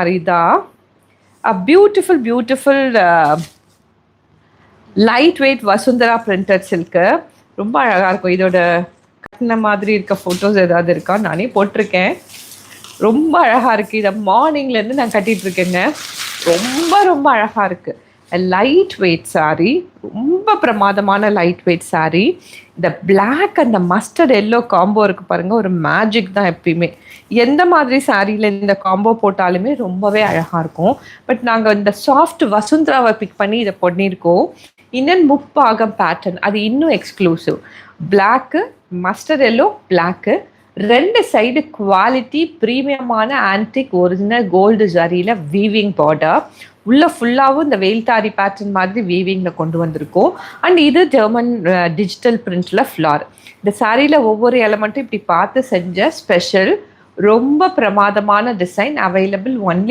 Arida, a beautiful lightweight Vasundhara printed silk. ரொம்ப அழகா இருக்கும். இதோட கட்டின மாதிரி இருக்க ஃபோட்டோஸ் ஏதாவது இருக்கா? நானே போட்டிருக்கேன். ரொம்ப அழகா இருக்கு. இதை மார்னிங்லேருந்து நான் கட்டிட்டு இருக்கேங்க. ரொம்ப அழகா இருக்கு. லைட் வெயிட் சாரி, ரொம்ப பிரமாதமான லைட் வெயிட் சாரி. இந்த black and mustard yellow combo இருக்கு பாருங்க, ஒரு மேஜிக் தான். எப்பயுமே எந்த மாதிரி சாரியில் இந்த காம்போ போட்டாலுமே ரொம்பவே அழகாக இருக்கும். பட் நாங்கள் இந்த சாஃப்ட் வசுந்தராவை பிக் பண்ணி இதை பண்ணியிருக்கோம். இன்னும் முப்பாகம் பேட்டர்ன், அது இன்னும் exclusive. Black, mustard yellow, black, ரெண்டு சைடு குவாலிட்டி ப்ரீமியமான ஆன்டிக் ஒரிஜினல் கோல்டு ஜரியில் வீவிங் பார்டர். உள்ள ஃபுல்லாகவும் இந்த வெயில்தாரி பேட்டர்ன் மாதிரி வீவிங்கில் கொண்டு வந்திருக்கோம். அண்ட் இது ஜெர்மன் டிஜிட்டல் பிரிண்டில் ஃப்ளார். இந்த சாரியில் ஒவ்வொரு எலமெண்ட்டும் இப்படி பார்த்து செஞ்ச ஸ்பெஷல். ரொம்ப பிரமாதமான டிசைன். Available only